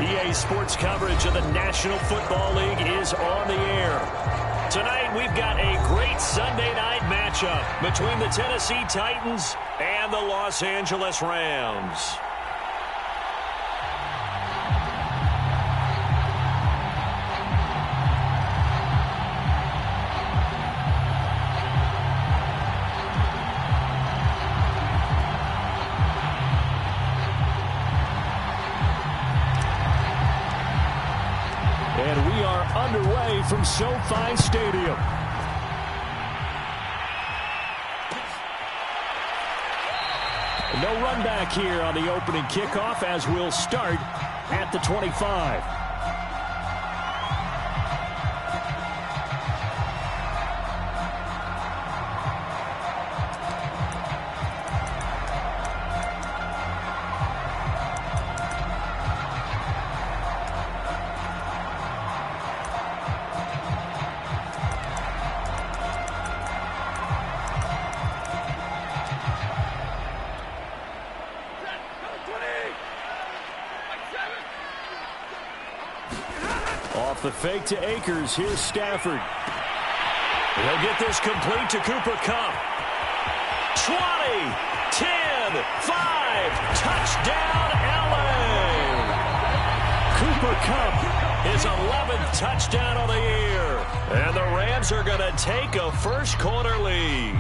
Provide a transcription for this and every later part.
EA Sports coverage of the National Football League is on the air. Tonight, we've got a great Sunday night matchup between the Tennessee Titans and the Los Angeles Rams. And we are underway from SoFi Stadium. No run back here on the opening kickoff as we'll start at the 25. Off the fake to Akers. Here's Stafford. He'll get this complete to Cooper Kupp. 20, 10, 5, touchdown LA. Cooper Kupp, his 11th touchdown of the year. And the Rams are going to take a first-quarter lead.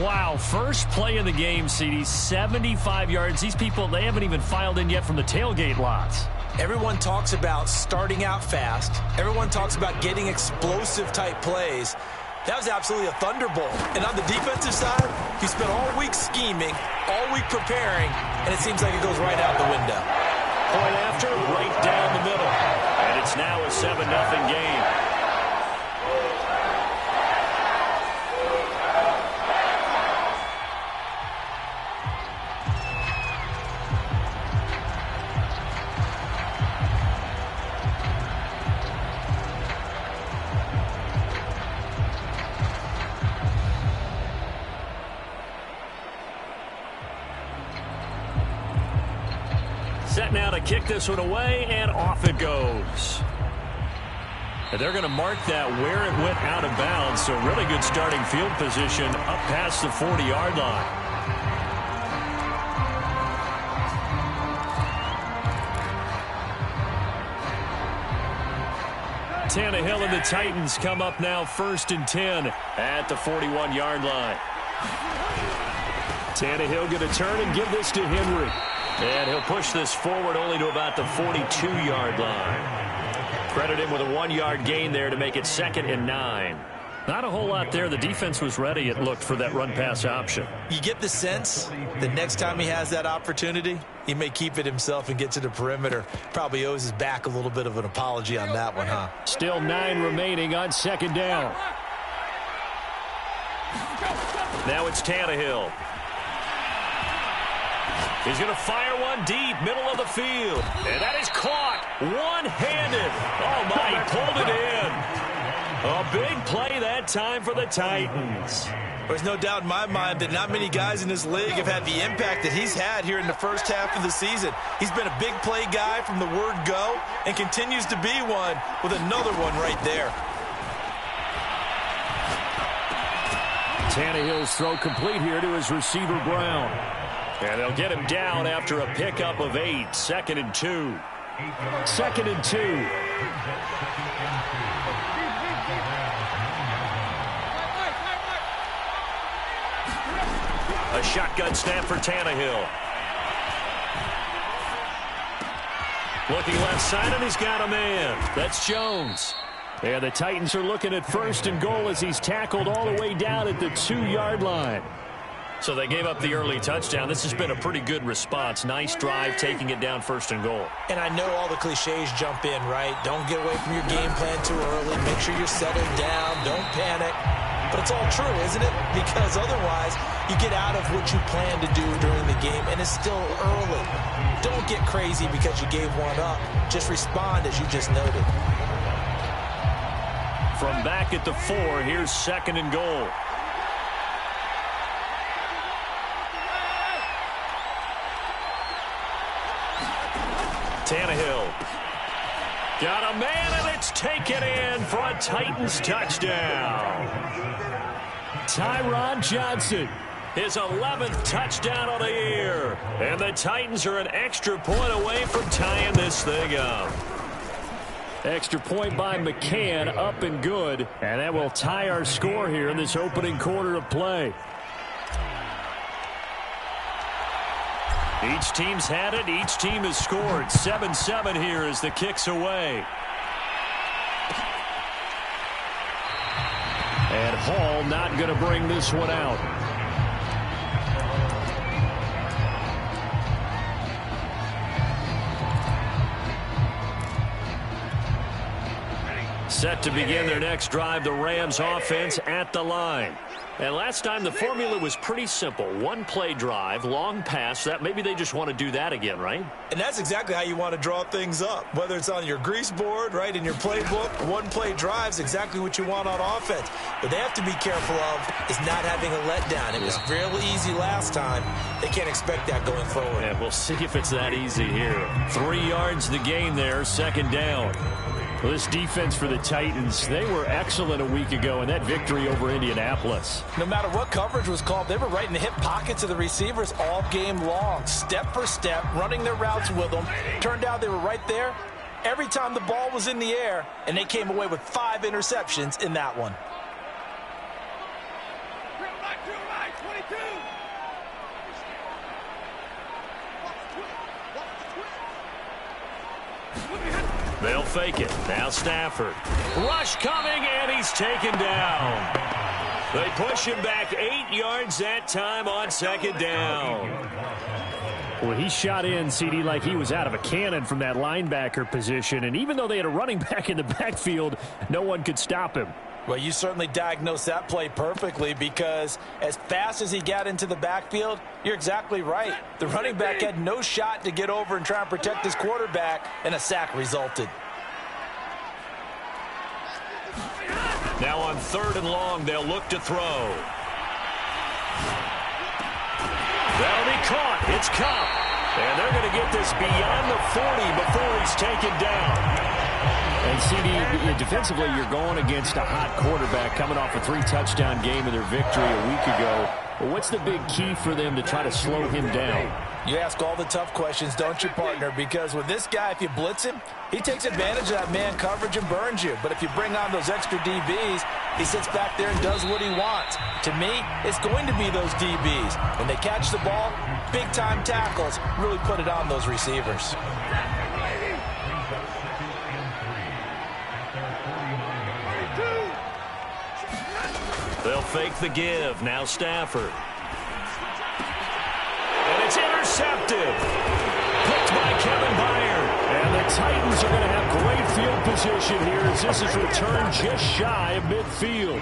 Wow, first play of the game, CD, 75 yards. These people, they haven't even filed in yet from the tailgate lots. Everyone talks about starting out fast. Everyone talks about getting explosive-type plays. That was absolutely a thunderbolt. And on the defensive side, he spent all week scheming, all week preparing, and it seems like it goes right out the window. Point after, right down the middle. And it's now a 7-0 game. Set now to kick this one away, and off it goes. And they're going to mark that where it went out of bounds, so really good starting field position up past the 40-yard line. Tannehill and the Titans come up now 1st and 10 at the 41-yard line. Tannehill going to turn and give this to Henry. And he'll push this forward only to about the 42-yard line. Credit him with a 1-yard gain there to make it 2nd and 9. Not a whole lot there. The defense was ready, it looked, for that run-pass option. You get the sense that next time he has that opportunity, he may keep it himself and get to the perimeter. Probably owes his back a little bit of an apology on that one, huh? Still 9 remaining on 2nd down. Now it's Tannehill. He's going to fire one deep, middle of the field. And that is caught one-handed. Oh, my, he pulled it in. A big play that time for the Titans. There's no doubt in my mind that not many guys in this league have had the impact that he's had here in the first half of the season. He's been a big play guy from the word go and continues to be one with another one right there. Tannehill's throw complete here to his receiver, Brown. And they'll get him down after a pickup of 8. 2nd and 2. 2nd and 2. A shotgun snap for Tannehill. Looking left side, and he's got a man. That's Jones. And the Titans are looking at 1st and goal as he's tackled all the way down at the 2-yard line. So they gave up the early touchdown. This has been a pretty good response. Nice drive, taking it down 1st and goal. And I know all the cliches jump in, right? Don't get away from your game plan too early. Make sure you're settled down. Don't panic. But it's all true, isn't it? Because otherwise, you get out of what you plan to do during the game, and it's still early. Don't get crazy because you gave one up. Just respond as you just noted. From back at the 4, here's 2nd and goal. Tannehill. Got a man, and it's taken in for a Titans touchdown. Tyron Johnson, his 11th touchdown of the year. And the Titans are an extra point away from tying this thing up. Extra point by McCann, up and good. And that will tie our score here in this opening quarter of play. Each team's had it. Each team has scored. 7-7 here as the kick's away. And Hall not going to bring this one out. Set to begin their next drive, the Rams offense at the line. And last time the formula was pretty simple. One play drive, long pass. That maybe they just want to do that again, right? And that's exactly how you want to draw things up. Whether it's on your grease board, right, in your playbook, one play drive is exactly what you want on offense. What they have to be careful of is not having a letdown. It was fairly easy last time. They can't expect that going forward. Yeah, we'll see if it's that easy here. 3 yards the gain there, second down. Well, this defense for the Titans, they were excellent a week ago in that victory over Indianapolis. No matter what coverage was called, they were right in the hip pockets of the receivers all game long, step for step, running their routes with them. Turned out they were right there every time the ball was in the air, and they came away with 5 interceptions in that one. They'll fake it. Now Stafford. Rush coming, and he's taken down. They push him back 8 yards that time on second down. Well, he shot in, CD, like he was out of a cannon from that linebacker position. And even though they had a running back in the backfield, no one could stop him. Well, you certainly diagnosed that play perfectly, because as fast as he got into the backfield, you're exactly right. The running back had no shot to get over and try and protect his quarterback, and a sack resulted. Now on 3rd and long, they'll look to throw. That'll be caught. It's Cup. And they're going to get this beyond the 40 before he's taken down. And, CD, defensively, you're going against a hot quarterback coming off a 3-touchdown game in their victory a week ago. Well, what's the big key for them to try to slow him down? You ask all the tough questions, don't you, partner? Because with this guy, if you blitz him, he takes advantage of that man coverage and burns you. But if you bring on those extra DBs, he sits back there and does what he wants. To me, it's going to be those DBs. When they catch the ball, big-time tackles really put it on those receivers. They'll fake the give. Now Stafford. And it's intercepted. Picked by Kevin Byard. And the Titans are going to have great field position here as this is returned just shy of midfield.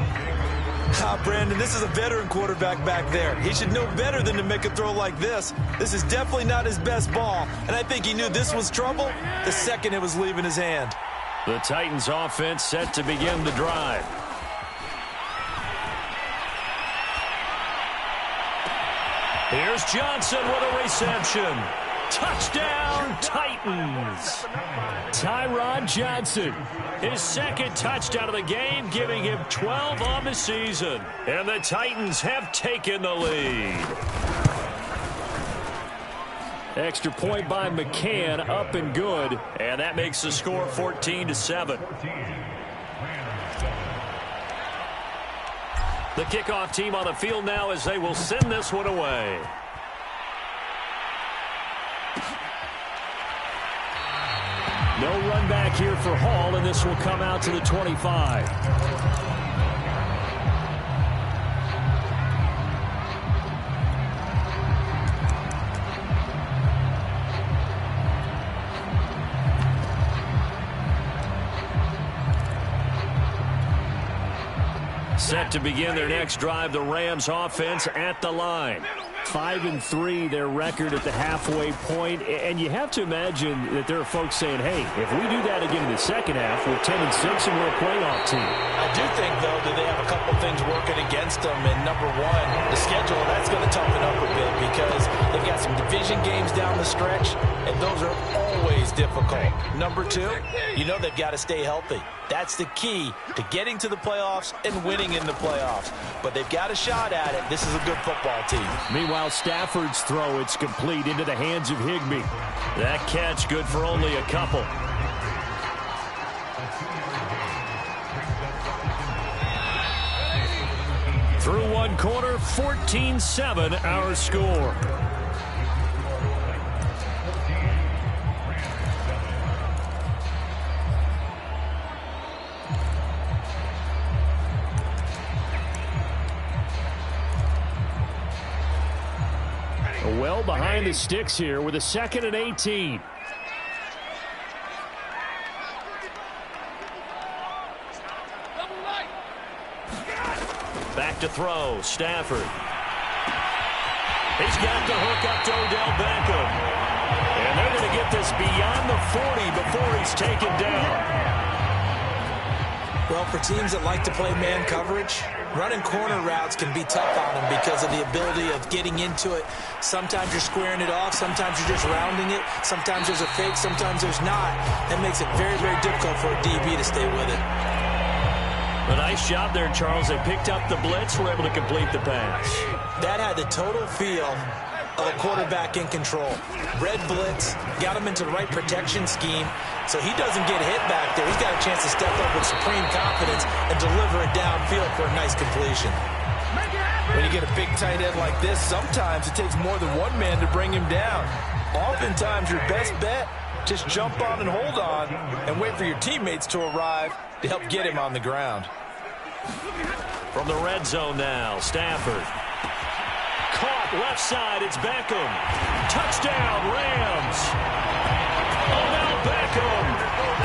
Brandon, this is a veteran quarterback back there. He should know better than to make a throw like this. This is definitely not his best ball, and I think he knew this was trouble the second it was leaving his hand. The Titans offense set to begin the drive. Here's Johnson with a reception. Touchdown, Titans. Tyron Johnson. His second touchdown of the game, giving him 12 on the season. And the Titans have taken the lead. Extra point by McCann, up and good. And that makes the score 14-7. The kickoff team on the field now as they will send this one away. No run back here for Hall, and this will come out to the 25. Set to begin their next drive, the Rams offense at the line. 5-3, their record at the halfway point. And you have to imagine that there are folks saying, hey, if we do that again in the second half, we're 10-6 and we're a playoff team. I do think, though, that they have a couple things working against them. And number one, the schedule, that's going to toughen up a bit because they've got some division games down the stretch, and those are always difficult. Number two, you know they've got to stay healthy. That's the key to getting to the playoffs and winning in the playoffs. But they've got a shot at it. This is a good football team. Meanwhile, Stafford's throw, it's complete into the hands of Higbee. That catch good for only a couple. Through one quarter, 14-7 our score. Well behind the sticks here with a 2nd and 18. Back to throw, Stafford. He's got the hook up to Odell Beckham. And they're going to get this beyond the 40 before he's taken down. Well, for teams that like to play man coverage, running corner routes can be tough on them because of the ability of getting into it. Sometimes you're squaring it off. Sometimes you're just rounding it. Sometimes there's a fake. Sometimes there's not. That makes it very, very difficult for a DB to stay with it. A nice job there, Charles. They picked up the blitz, were able to complete the pass. That had the total feel of a quarterback in control. Red blitz, got him into the right protection scheme, so he doesn't get hit back there. He's got a chance to step up with supreme confidence and deliver it downfield for a nice completion. When you get a big tight end like this, sometimes it takes more than one man to bring him down. Oftentimes, your best bet, just jump on and hold on and wait for your teammates to arrive to help get him on the ground. From the red zone now, Stafford. Caught left side, it's Beckham. Touchdown, Rams. Odell Beckham,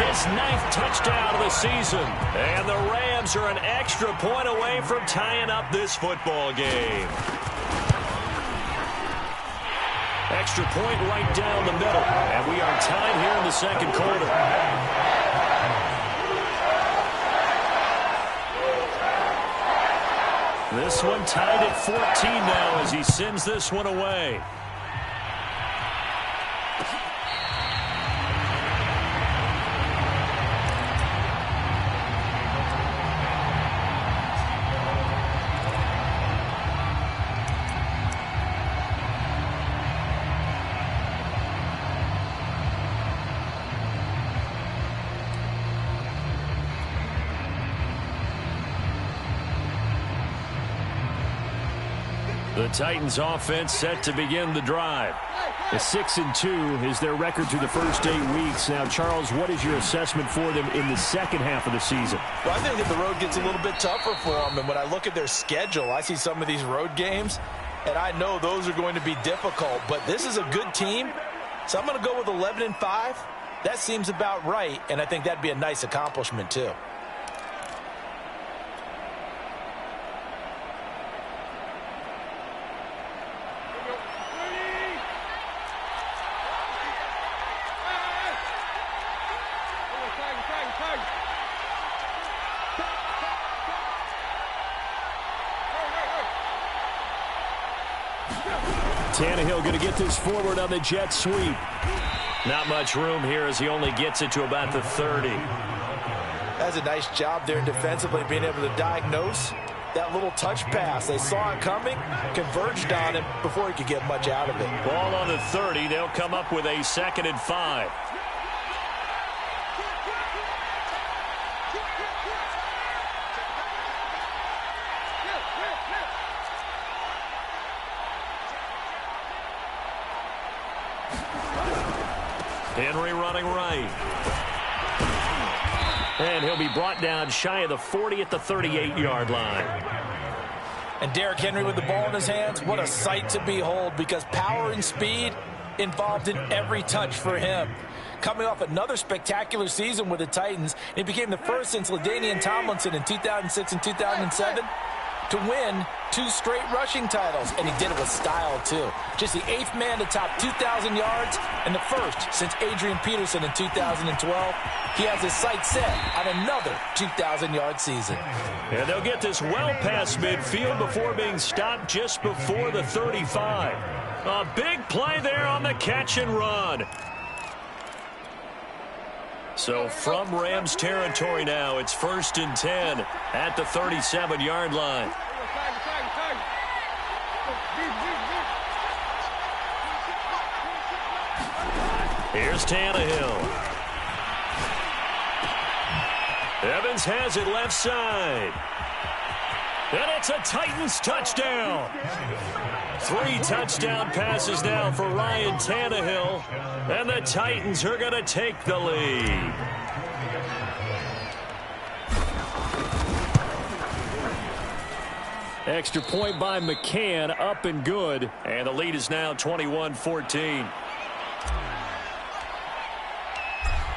his 9th touchdown of the season. And the Rams are an extra point away from tying up this football game. Extra point right down the middle. And we are tied here in the second quarter. This one tied at 14 now as he sends this one away. The Titans offense set to begin the drive. A 6-2 is their record through the first 8 weeks. Now, Charles, what is your assessment for them in the second half of the season? Well, I think that the road gets a little bit tougher for them. And when I look at their schedule, I see some of these road games, and I know those are going to be difficult. But this is a good team, so I'm going to go with 11-5. That seems about right, and I think that'd be a nice accomplishment, too. Tannehill going to get this forward on the jet sweep. Not much room here as he only gets it to about the 30. That's a nice job there defensively, being able to diagnose that little touch pass. They saw it coming, converged on him before he could get much out of it. Ball on the 30. They'll come up with a 2nd and 5. Henry running right. And he'll be brought down shy of the 40 at the 38-yard line. And Derrick Henry with the ball in his hands, what a sight to behold, because power and speed involved in every touch for him. Coming off another spectacular season with the Titans, he became the first since LaDainian Tomlinson in 2006 and 2007 to win 2 straight rushing titles, and he did it with style, too. Just the 8th man to top 2,000 yards and the first since Adrian Peterson in 2012. He has his sights set on another 2,000-yard season. And they'll get this well past midfield before being stopped just before the 35. A big play there on the catch and run. So from Rams territory now, it's 1st and 10 at the 37-yard line. Here's Tannehill. Evans has it left side. And it's a Titans touchdown. 3 touchdown passes now for Ryan Tannehill. And the Titans are going to take the lead. Extra point by McCann, up and good. And the lead is now 21-14.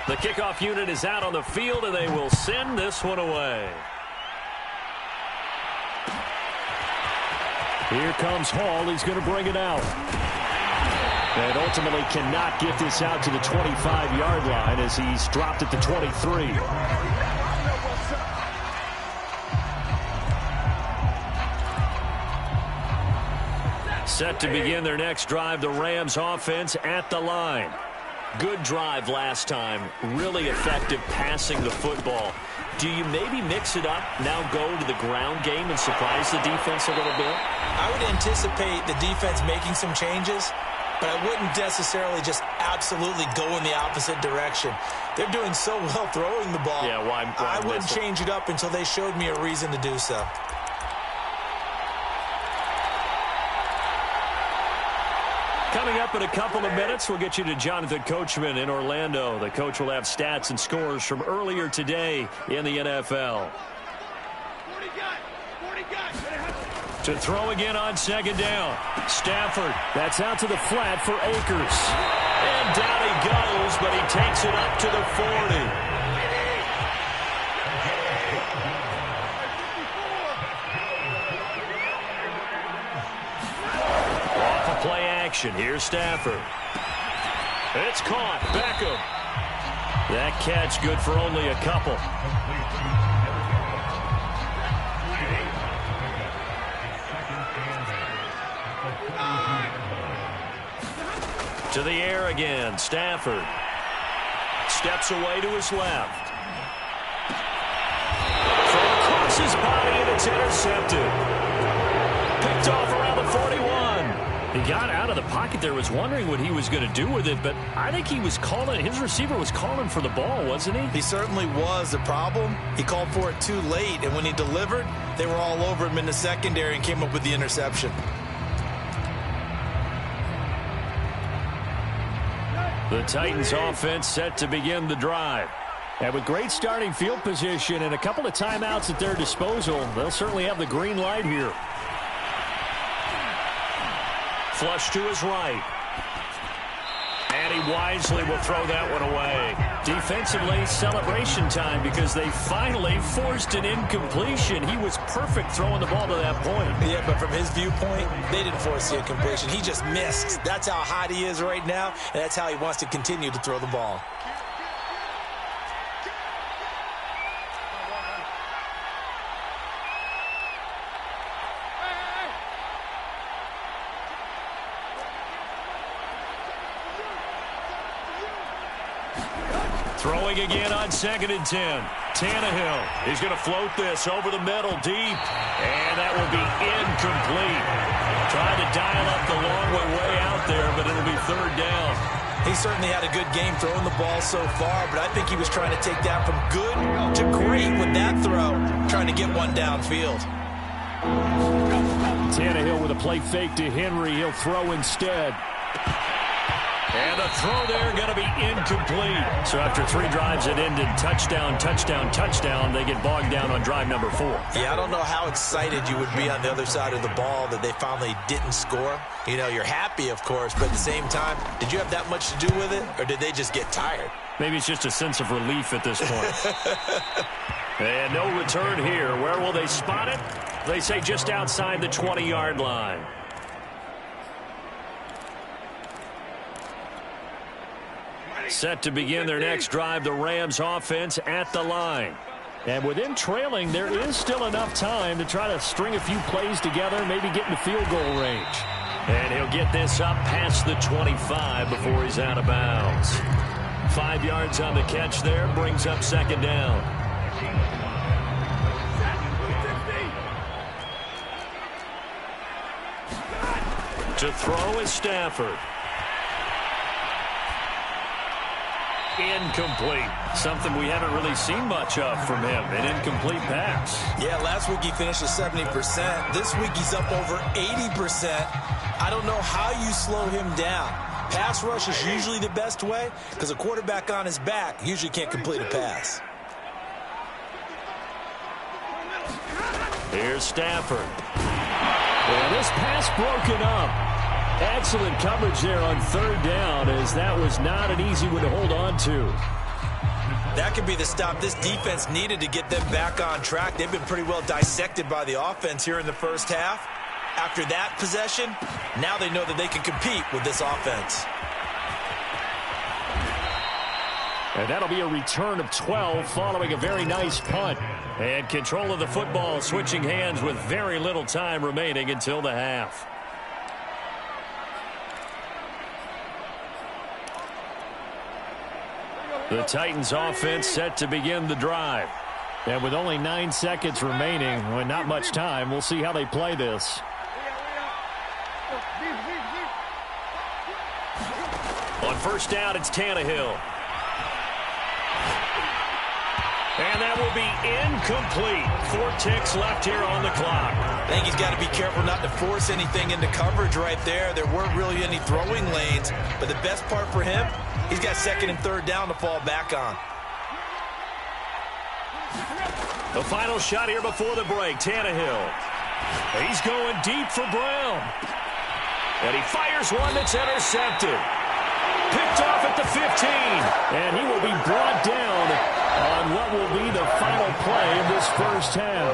The kickoff unit is out on the field, and they will send this one away. Here comes Hall. He's going to bring it out. And ultimately cannot get this out to the 25-yard line as he's dropped at the 23. Set to begin their next drive, the Rams offense at the line. Good drive last time. Really effective passing the football. Do you maybe mix it up, now go to the ground game and surprise the defense a little bit? I would anticipate the defense making some changes, but I wouldn't necessarily just absolutely go in the opposite direction. They're doing so well throwing the ball. Yeah, why I wouldn't change it up until they showed me a reason to do so. Coming up in a couple of minutes, we'll get you to Jonathan Coachman in Orlando. The coach will have stats and scores from earlier today in the NFL. To throw again on 2nd down. Stafford. That's out to the flat for Akers. And down he goes, but he takes it up to the 40. Play action. Here's Stafford. It's caught. Beckham. That catch good for only a couple. To the air again. Stafford. Steps away to his left. Throw across his body, and it's intercepted. Picked off around the 41. He got out of the pocket there, was wondering what he was going to do with it, but I think he was calling, his receiver was calling for the ball, wasn't he? He certainly was. The problem, he called for it too late, and when he delivered, they were all over him in the secondary and came up with the interception. The Titans offense set to begin the drive. And with great starting field position and a couple of timeouts at their disposal, they'll certainly have the green light here. Flush to his right. And he wisely will throw that one away. Defensively, celebration time because they finally forced an incompletion. He was perfect throwing the ball to that point. Yeah, but from his viewpoint, they didn't force the incompletion. He just missed. That's how hot he is right now, and that's how he wants to continue to throw the ball. Throwing again on 2nd and 10. Tannehill. He's going to float this over the middle deep. And that will be incomplete. Trying to dial up the long way out there, but it'll be 3rd down. He certainly had a good game throwing the ball so far, but I think he was trying to take that from good to great with that throw, trying to get one downfield. Tannehill with a play fake to Henry. He'll throw instead. And the throw there going to be incomplete. So after 3 drives that ended touchdown, touchdown, touchdown, they get bogged down on drive number 4. Yeah, I don't know how excited you would be on the other side of the ball that they finally didn't score. You know, you're happy, of course, but at the same time, did you have that much to do with it, or did they just get tired? Maybe it's just a sense of relief at this point. And no return here. Where will they spot it? They say just outside the 20-yard line. Set to begin their next drive, the Rams offense at the line. And with them trailing, there is still enough time to try to string a few plays together, maybe get into field goal range. And he'll get this up past the 25 before he's out of bounds. 5 yards on the catch there, brings up second down. To throw is Stafford. Incomplete. Something we haven't really seen much of from him. An incomplete pass. Yeah, last week he finished at 70%. This week he's up over 80%. I don't know how you slow him down. Pass rush is usually the best way because a quarterback on his back usually can't complete a pass. Here's Stafford. Well, this pass broken up. Excellent coverage there on third down, as that was not an easy one to hold on to. That could be the stop this defense needed to get them back on track. They've been pretty well dissected by the offense here in the first half. After that possession, now they know that they can compete with this offense. And that'll be a return of 12 following a very nice punt. And control of the football switching hands with very little time remaining until the half. The Titans offense set to begin the drive. And with only 9 seconds remaining, with not much time, we'll see how they play this. On first down, it's Tannehill. And that will be incomplete. 4 ticks left here on the clock. I think he's got to be careful not to force anything into coverage right there. There weren't really any throwing lanes. But the best part for him, he's got second and third down to fall back on. The final shot here before the break, Tannehill. He's going deep for Brown. And he fires one that's intercepted. Picked off at the 15. And he will be brought down on what will be the final play of this first half.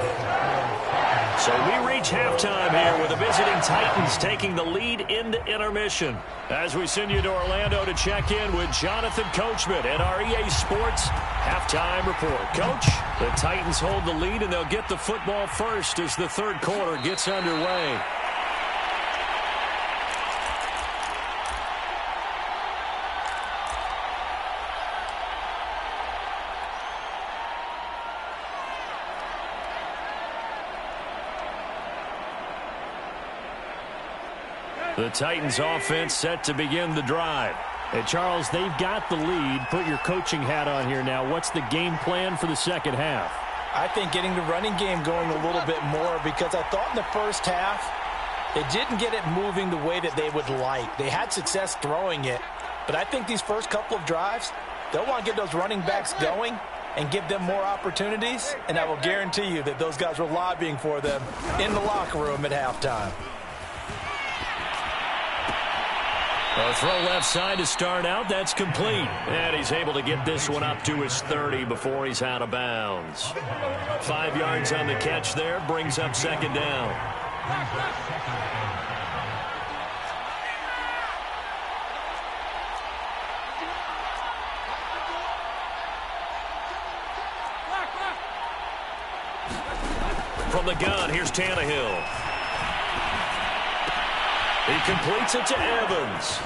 So we reach halftime here with the visiting Titans taking the lead into intermission. As we send you to Orlando to check in with Jonathan Coachman at our EA Sports Halftime Report. Coach, the Titans hold the lead and they'll get the football first as the third quarter gets underway. The Titans offense set to begin the drive. And Charles, they've got the lead. Put your coaching hat on here now. What's the game plan for the second half? I think getting the running game going a little bit more, because I thought in the first half it didn't get it moving the way that they would like. They had success throwing it, but I think these first couple of drives, they'll want to get those running backs going and give them more opportunities, and I will guarantee you that those guys were lobbying for them in the locker room at halftime. A throw left side to start out. That's complete. And he's able to get this one up to his 30 before he's out of bounds. 5 yards on the catch there. Brings up second down. From the gun, here's Tannehill. He completes it to Evans.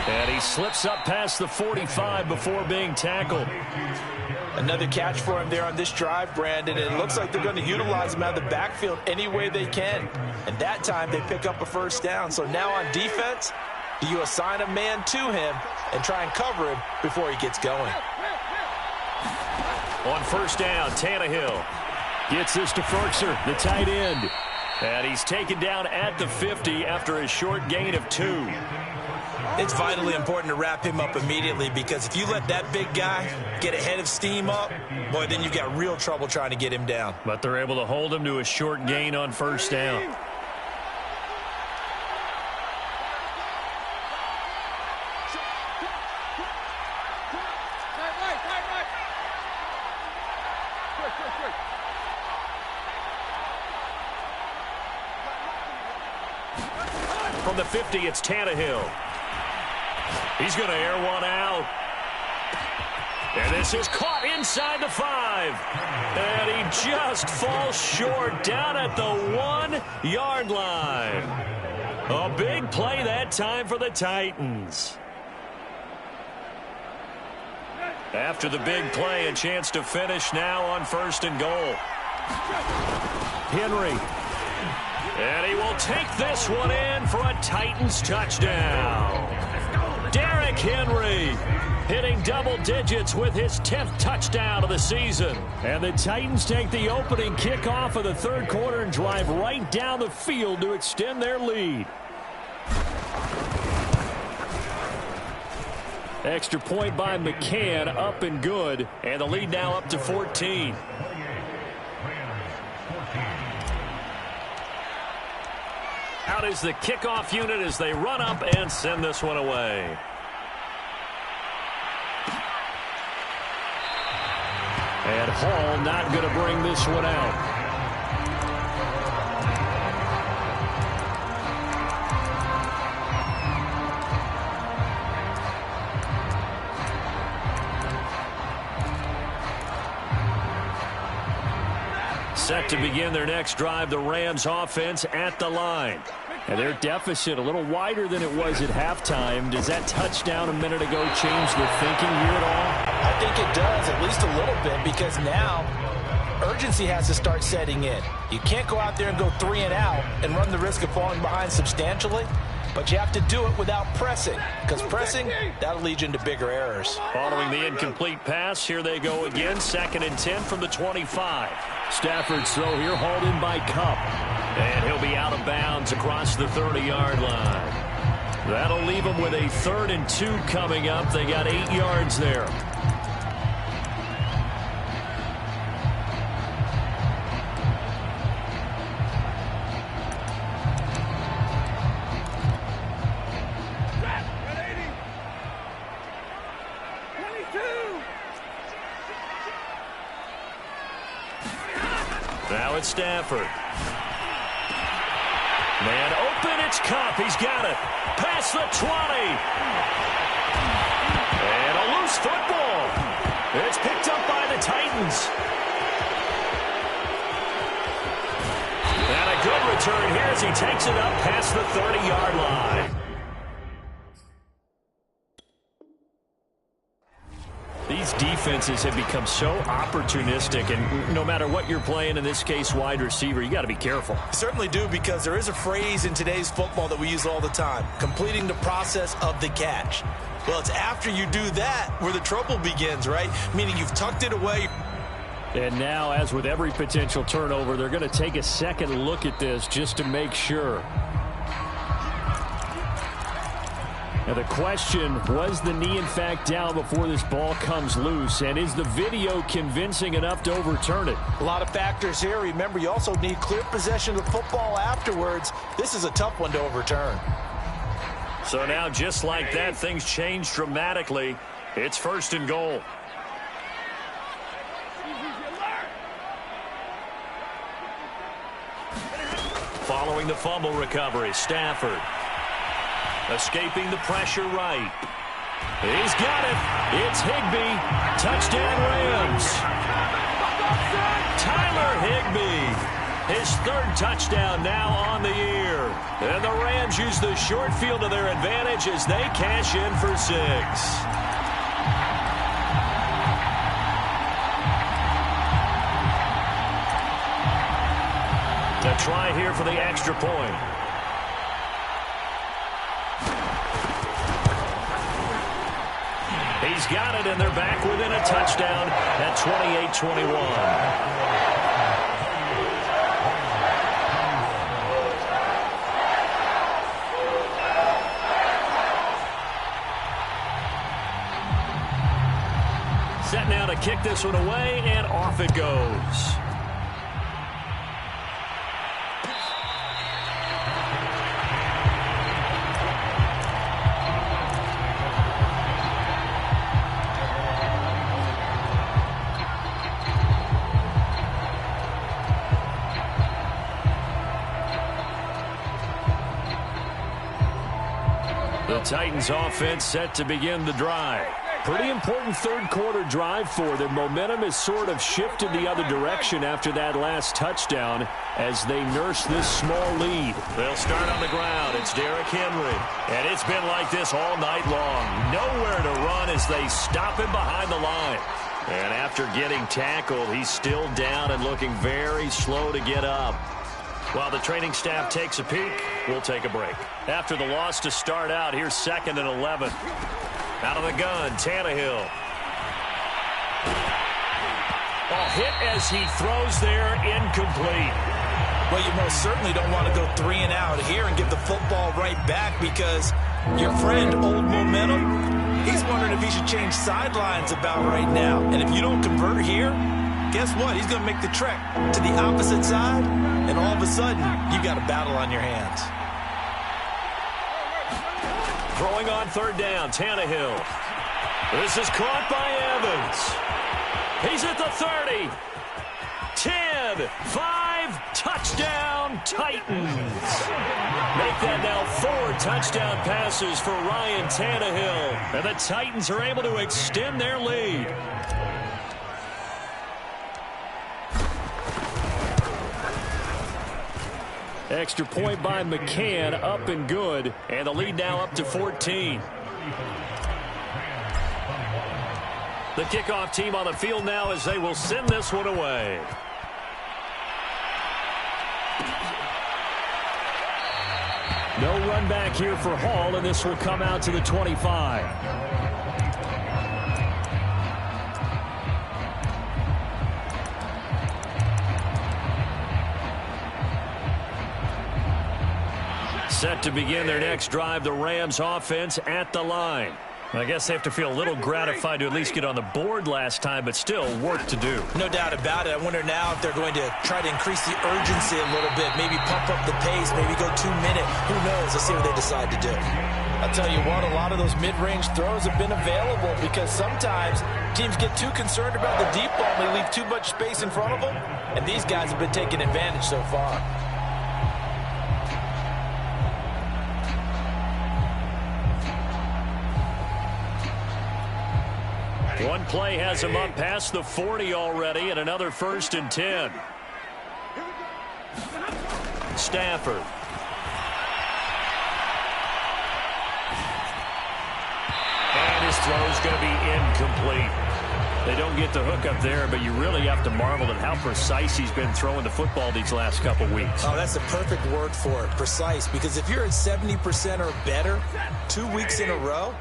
And he slips up past the 45 before being tackled. Another catch for him there on this drive, Brandon. And it looks like they're going to utilize him out of the backfield any way they can. And that time they pick up a first down. So now on defense, do you assign a man to him and try and cover him before he gets going? On first down, Tannehill gets this to Ferkser, the tight end. And he's taken down at the 50 after a short gain of 2. It's vitally important to wrap him up immediately, because if you let that big guy get a head of steam up, boy, then you've got real trouble trying to get him down. But they're able to hold him to a short gain on first down. From the 50, it's Tannehill. He's going to air one out. And this is caught inside the 5. And he just falls short down at the 1-yard line. A big play that time for the Titans. After the big play, a chance to finish now on 1st and goal. Henry. And he will take this one in for a Titans touchdown. Derrick Henry hitting double digits with his 10th touchdown of the season. And the Titans take the opening kickoff of the 3rd quarter and drive right down the field to extend their lead. Extra point by McCann, up and good. And the lead now up to 14. Out is the kickoff unit as they run up and send this one away. And Hall not going to bring this one out. Set to begin their next drive, the Rams offense at the line. And their deficit a little wider than it was at halftime. Does that touchdown a minute ago change the thinking here at all? I think it does, at least a little bit, because now urgency has to start setting in. You can't go out there and go 3 and out and run the risk of falling behind substantially, but you have to do it without pressing, because pressing, that'll lead you into bigger errors. Following the incomplete pass, here they go again, 2nd and 10 from the 25. Stafford's throw here hauled in by Kupp. And he'll be out of bounds across the 30-yard line. That'll leave them with a 3rd and 2 coming up. They got 8 yards there. Now it's Stafford. Man open, it's Kupp. He's got it. Past the 20. And a loose football. It's picked up by the Titans. And a good return here as he takes it up past the 30-yard line. These defenses have become so opportunistic, and no matter what you're playing, in this case wide receiver, you got to be careful. You certainly do, because there is a phrase in today's football that we use all the time, completing the process of the catch. Well, it's after you do that where the trouble begins, right? Meaning you've tucked it away. And now, as with every potential turnover, they're going to take a second look at this just to make sure. Now the question, was the knee in fact down before this ball comes loose? And is the video convincing enough to overturn it? A lot of factors here. Remember, you also need clear possession of the football afterwards. This is a tough one to overturn. So now, just like that, things change dramatically. It's 1st and goal. Following the fumble recovery, Stafford. Escaping the pressure right. He's got it. It's Higbee. Touchdown Rams. Tyler Higbee. His 3rd touchdown now on the year. And the Rams use the short field to their advantage as they cash in for 6. A try here for the extra point. He's got it, and they're back within a touchdown at 28-21. Set now to kick this one away, and off it goes. The Titans offense set to begin the drive. Pretty important third-quarter drive for them. Momentum has sort of shifted the other direction after that last touchdown as they nurse this small lead. They'll start on the ground. It's Derrick Henry. And it's been like this all night long. Nowhere to run as they stop him behind the line. And after getting tackled, he's still down and looking very slow to get up. While the training staff takes a peek, we'll take a break. After the loss to start out, here's 2nd and 11. Out of the gun, Tannehill. Hit as he throws there, incomplete. Well, you most certainly don't want to go 3 and out here and give the football right back because your friend, Old Momentum, he's wondering if he should change sidelines about right now. And if you don't convert here, guess what? He's going to make the trek to the opposite side, and all of a sudden, you've got a battle on your hands. Throwing on 3rd down, Tannehill. This is caught by Evans. He's at the 30. 10, 5, touchdown, Titans. Make that now 4 touchdown passes for Ryan Tannehill. And the Titans are able to extend their lead. Extra point by McCann, up and good. And the lead now up to 14. The kickoff team on the field now as they will send this one away. No run back here for Hall, and this will come out to the 25. Set to begin their next drive, the Rams offense at the line. I guess they have to feel a little gratified to at least get on the board last time, but still work to do. No doubt about it. I wonder now if they're going to try to increase the urgency a little bit, maybe pump up the pace, maybe go 2-minute. Who knows? Let's see what they decide to do. I'll tell you what, a lot of those mid-range throws have been available because sometimes teams get too concerned about the deep ball and they leave too much space in front of them, and these guys have been taking advantage so far. One play has him up past the 40 already, and another 1st and 10. Stafford. And his throw is going to be incomplete. They don't get the hook up there, but you really have to marvel at how precise he's been throwing the football these last couple weeks. Oh, that's the perfect word for it, precise. Because if you're at 70% or better 2 weeks in a row,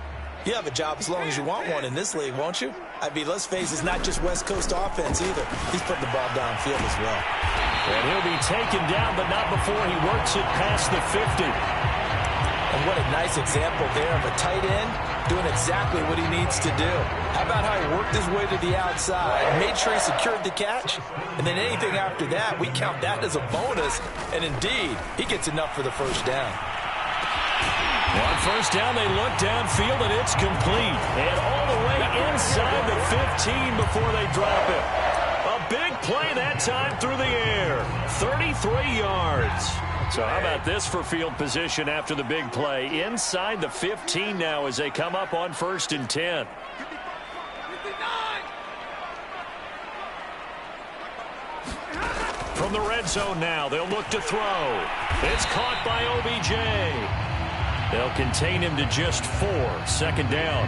you have a job as long as you want one in this league, won't you? I mean, let's face it, it's not just West Coast offense either. He's putting the ball downfield as well. And he'll be taken down, but not before he works it past the 50. And what a nice example there of a tight end doing exactly what he needs to do. How about how he worked his way to the outside, made sure he secured the catch, and then anything after that, we count that as a bonus. And indeed, he gets enough for the 1st down. On 1st down, they look downfield, and it's complete. And all the way inside the 15 before they drop it. A big play that time through the air. 33 yards. So how about this for field position after the big play? Inside the 15 now as they come up on 1st and 10. From the red zone now, they'll look to throw. It's caught by OBJ. They'll contain him to just 4. 2nd down.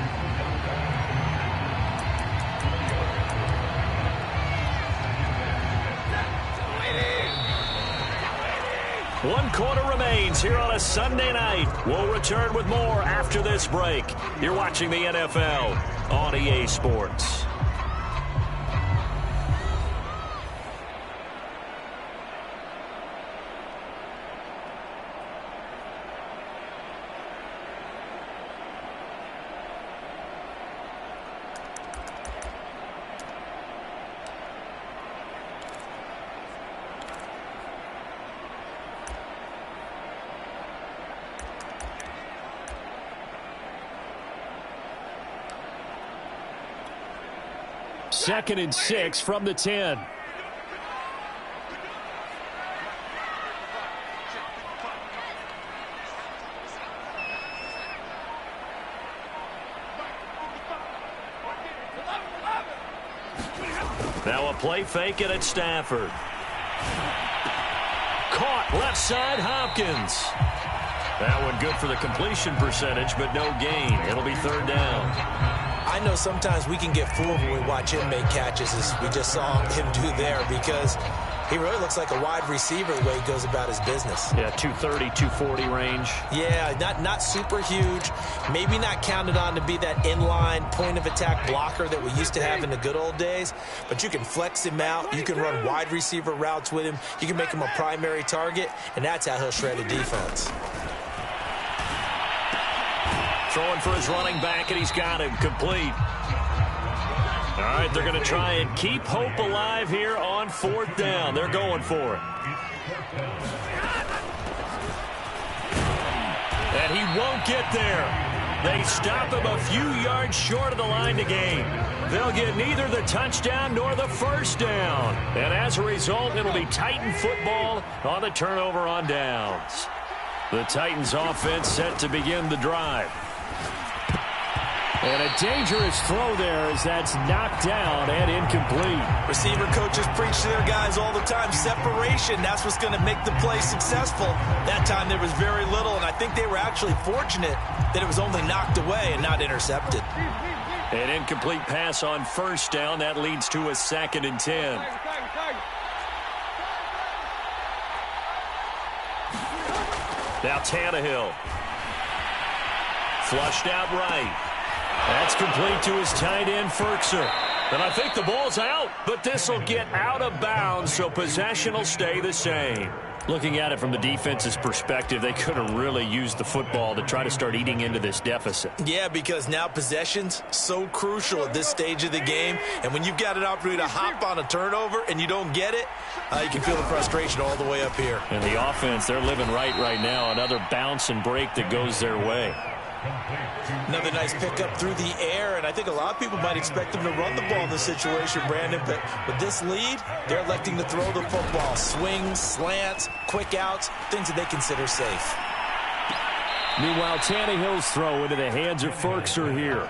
One quarter remains here on a Sunday night. We'll return with more after this break. You're watching the NFL on EA Sports. Second and 6 from the 10. Now a play fake it at Stafford. Caught left side, Hopkins. That one good for the completion percentage, but no gain. It'll be third down. I know sometimes we can get fooled when we watch him make catches, as we just saw him do there, because he really looks like a wide receiver the way he goes about his business. Yeah, 230, 240 range. Yeah, not super huge. Maybe not counted on to be that inline point-of-attack blocker that we used to have in the good old days, but you can flex him out. You can run wide receiver routes with him. You can make him a primary target, and that's how he'll shred a defense. Throwing for his running back, and he's got him complete. All right, they're going to try and keep hope alive here on fourth down. They're going for it. And he won't get there. They stop him a few yards short of the line to gain. They'll get neither the touchdown nor the first down. And as a result, it'll be Titan football on the turnover on downs. The Titans offense set to begin the drive. And a dangerous throw there as that's knocked down and incomplete. Receiver coaches preach to their guys all the time. Separation, that's what's going to make the play successful. That time there was very little, and I think they were actually fortunate that it was only knocked away and not intercepted. An incomplete pass on first down. That leads to a 2nd and 10. Now Tannehill. Flushed out right. That's complete to his tight end, Ferkser. And I think the ball's out, but this will get out of bounds, so possession will stay the same. Looking at it from the defense's perspective, they could have really used the football to try to start eating into this deficit. Yeah, because now possession's so crucial at this stage of the game. And when you've got an opportunity to hop on a turnover and you don't get it, you can feel the frustration all the way up here. And the offense, they're living right now. Another bounce and break that goes their way. Another nice pickup through the air, and I think a lot of people might expect them to run the ball in this situation, Brandon, but with this lead, they're electing to throw the football. Swings, slants, quick outs, things that they consider safe. Meanwhile, Tannehill's throw into the hands of Ferkser here.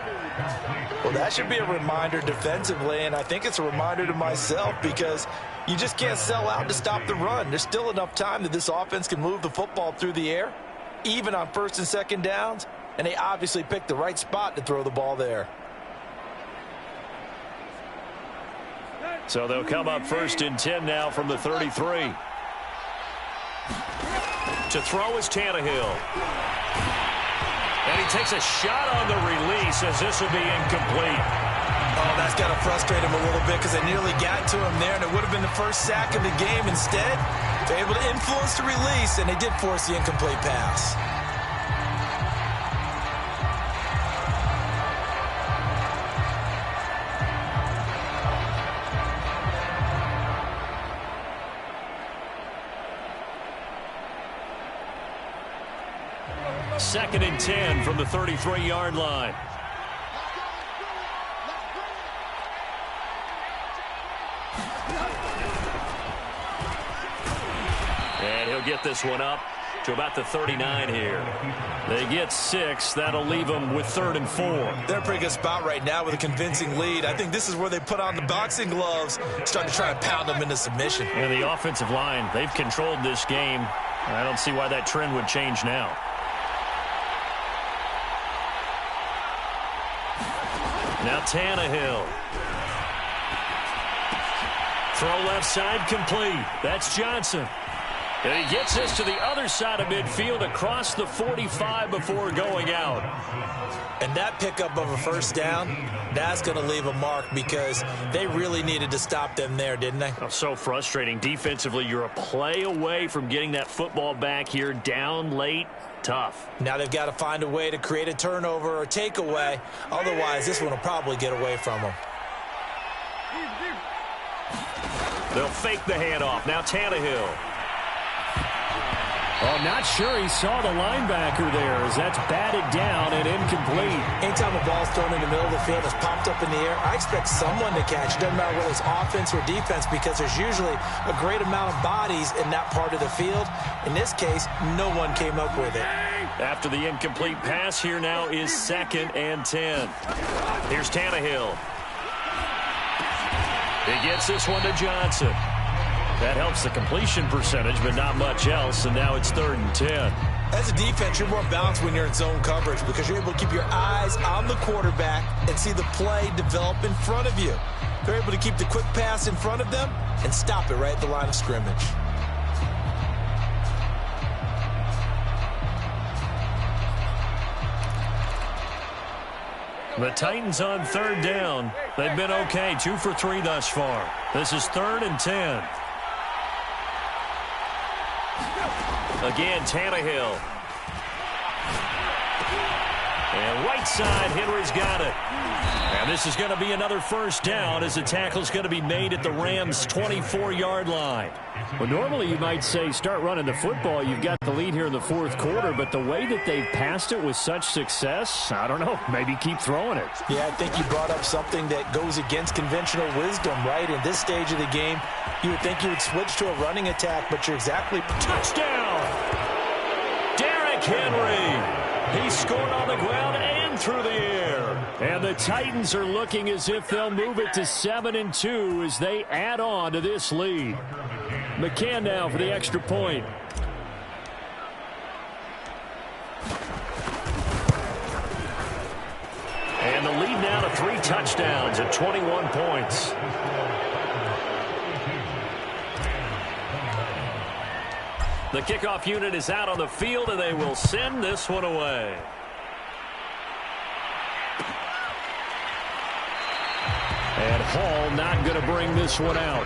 Well, that should be a reminder defensively, and I think it's a reminder to myself because you just can't sell out to stop the run. There's still enough time that this offense can move the football through the air, even on 1st and 2nd downs. And they obviously picked the right spot to throw the ball there. So they'll come up 1st and 10 now from the 33. To throw is Tannehill. And he takes a shot on the release as this will be incomplete. Oh, that's got to frustrate him a little bit because they nearly got to him there, and it would have been the first sack of the game. Instead, they're able to influence the release, and they did force the incomplete pass. Second and 10 from the 33-yard line. And he'll get this one up to about the 39 here. They get 6. That'll leave them with 3rd and 4. They're in a pretty good spot right now with a convincing lead. I think this is where they put on the boxing gloves, start to try and pound them into submission. And the offensive line, they've controlled this game. I don't see why that trend would change now. Now Tannehill. Throw left side complete. That's Johnson. And he gets this to the other side of midfield across the 45 before going out. And that pickup of a first down, that's going to leave a mark because they really needed to stop them there, didn't they? Oh, so frustrating. Defensively, you're a play away from getting that football back here down late. Tough. Now they've got to find a way to create a turnover or takeaway. Otherwise, this one will probably get away from them. They'll fake the handoff. Now Tannehill. Oh, not sure he saw the linebacker there as that's batted down and incomplete. Anytime a ball's thrown in the middle of the field, it's popped up in the air, I expect someone to catch. It doesn't matter whether it's offense or defense because there's usually a great amount of bodies in that part of the field. In this case, no one came up with it. After the incomplete pass, here now is 2nd and 10. Here's Tannehill. He gets this one to Johnson. That helps the completion percentage, but not much else, and now it's 3rd and 10. As a defense, you're more balanced when you're in zone coverage because you're able to keep your eyes on the quarterback and see the play develop in front of you. They're able to keep the quick pass in front of them and stop it right at the line of scrimmage. The Titans on 3rd down. They've been okay, 2 for 3 thus far. This is 3rd and 10. Again, Tannehill. And right side, Henry's got it. And this is going to be another 1st down as the tackle's going to be made at the Rams' 24-yard line. Well, normally you might say start running the football. You've got the lead here in the 4th quarter, but the way that they've passed it with such success, I don't know, maybe keep throwing it. Yeah, I think you brought up something that goes against conventional wisdom, right? In this stage of the game, you would think you would switch to a running attack, but you're exactly... Touchdown! Derrick Henry! He scored on the ground and through the air. And the Titans are looking as if they'll move it to 7-2 as they add on to this lead. McCann now for the extra point. And the lead now to 3 touchdowns at 21 points. The kickoff unit is out on the field, and they will send this one away. And Hall not going to bring this one out.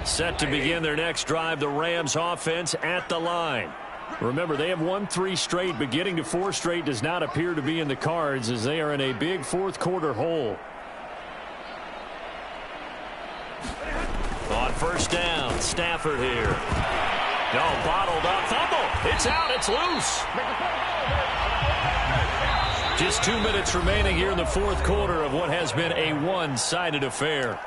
Set to begin their next drive, the Rams offense at the line. Remember, they have won 3 straight, but getting to 4 straight does not appear to be in the cards as they are in a big 4th quarter hole. On 1st down, Stafford here. No, bottled up, fumble. It's out, it's loose. Just 2 minutes remaining here in the 4th quarter of what has been a one-sided affair.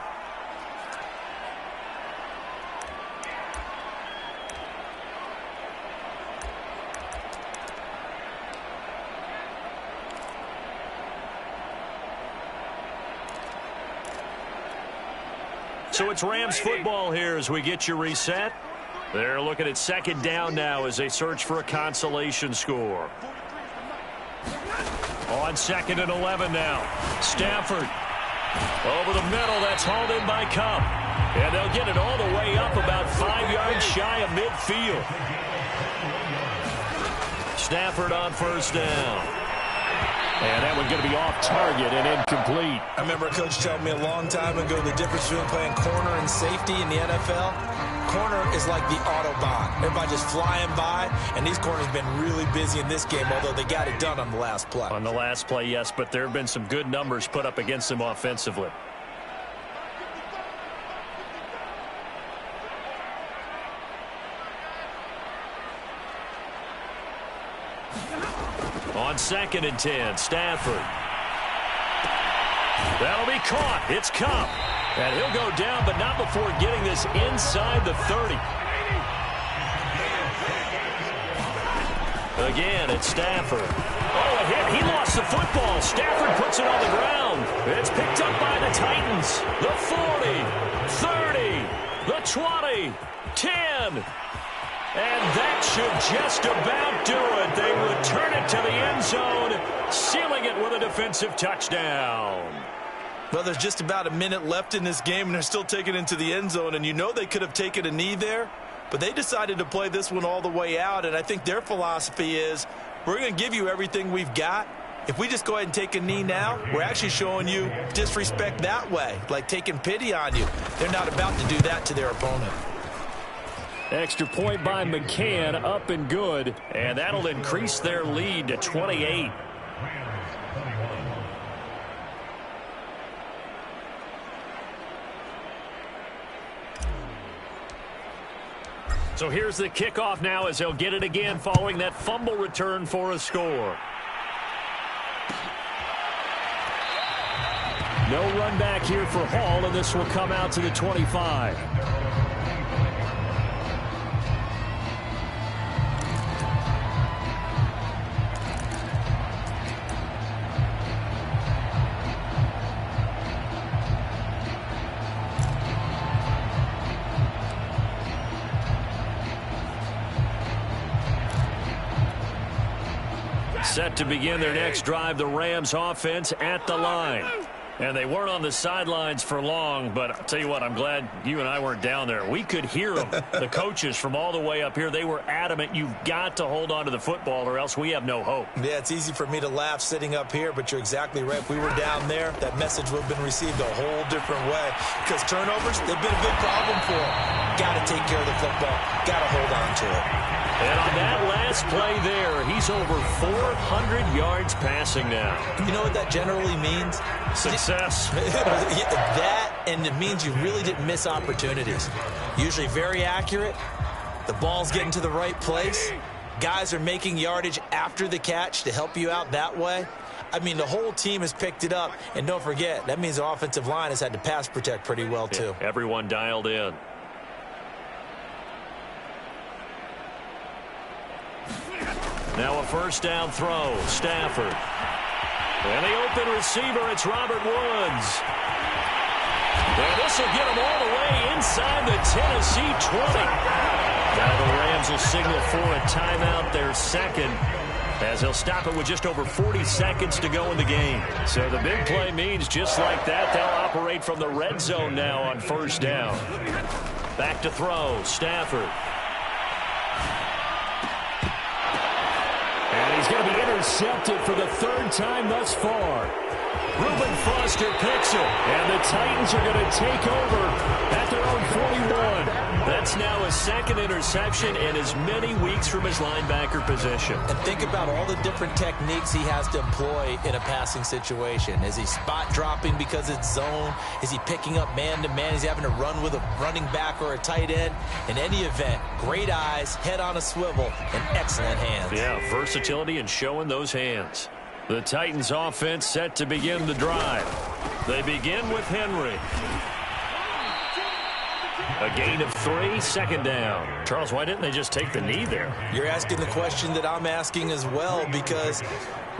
So it's Rams football here as we get you reset. They're looking at 2nd down now as they search for a consolation score. On 2nd and 11 now. Stafford over the middle. That's hauled in by Cup. And they'll get it all the way up about 5 yards shy of midfield. Stafford on 1st down. And that one's going to be off target and incomplete. I remember a coach telling me a long time ago the difference between playing corner and safety in the NFL. Corner is like the Autobahn. Everybody just flying by, and these corners have been really busy in this game, although they got it done on the last play. On the last play, yes, but there have been some good numbers put up against them offensively. On 2nd and 10, Stafford. That'll be caught. It's Cup. And he'll go down, but not before getting this inside the 30. Again, it's Stafford. Oh, a hit. He lost the football. Stafford puts it on the ground. It's picked up by the Titans. The 40, 30, the 20, 10. And that should just about do it. They return it to the end zone, sealing it with a defensive touchdown. Well, there's just about a minute left in this game, and they're still taking it into the end zone. And you know they could have taken a knee there, but they decided to play this one all the way out. And I think their philosophy is, we're going to give you everything we've got. If we just go ahead and take a knee now, we're actually showing you disrespect that way, like taking pity on you. They're not about to do that to their opponent. Extra point by McCann, up and good. And that'll increase their lead to 28. So here's the kickoff now as they'll get it again following that fumble return for a score. No run back here for Hall, and this will come out to the 25. Set to begin their next drive, the Rams offense at the line. And they weren't on the sidelines for long, but I'll tell you what, I'm glad you and I weren't down there. We could hear them, the coaches from all the way up here. They were adamant, you've got to hold on to the football or else we have no hope. Yeah, it's easy for me to laugh sitting up here, but you're exactly right. If we were down there, that message would have been received a whole different way. Because turnovers, they've been a big problem for them. Got to take care of the football. Got to hold on to it. And on that last play there, he's over 400 yards passing now. You know what that generally means? Success. That, and it means you really didn't miss opportunities. Usually very accurate. The ball's getting to the right place. Guys are making yardage after the catch to help you out that way. I mean, the whole team has picked it up. And don't forget, that means the offensive line has had to pass protect pretty well, too. Yeah, everyone dialed in. Now a first down throw. Stafford. And the open receiver, it's Robert Woods. And this will get him all the way inside the Tennessee 20. Now the Rams will signal for a timeout, their second, as they'll stop it with just over 40 seconds to go in the game. So the big play means just like that, they'll operate from the red zone now on first down. Back to throw. Stafford. And he's going to be intercepted for the third time thus far. Reuben Foster picks it, and the Titans are going to take over at their own 41. That's now a second interception in as many weeks from his linebacker position. And think about all the different techniques he has to employ in a passing situation. Is he spot dropping because it's zone? Is he picking up man-to-man? Is he having to run with a running back or a tight end? In any event, great eyes, head on a swivel, and excellent hands. Yeah, versatility and showing those hands. The Titans offense set to begin the drive. They begin with Henry. A gain of 3, second down. Charles, why didn't they just take the knee there? You're asking the question that I'm asking as well, because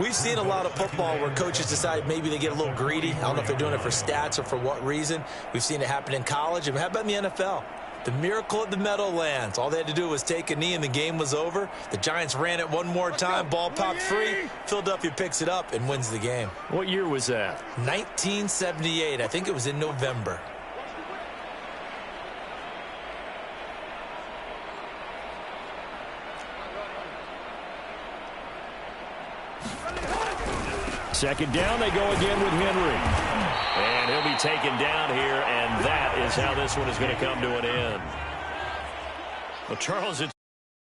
we've seen a lot of football where coaches decide maybe they get a little greedy. I don't know if they're doing it for stats or for what reason. We've seen it happen in college. And how about in the NFL? The miracle of the Meadowlands. All they had to do was take a knee and the game was over. The Giants ran it one more time. Ball popped free. Philadelphia picks it up and wins the game. What year was that? 1978. I think it was in November. Second down, they go again with Henry. And he'll be taken down here, and that is how this one is going to come to an end. Well, Charles, it's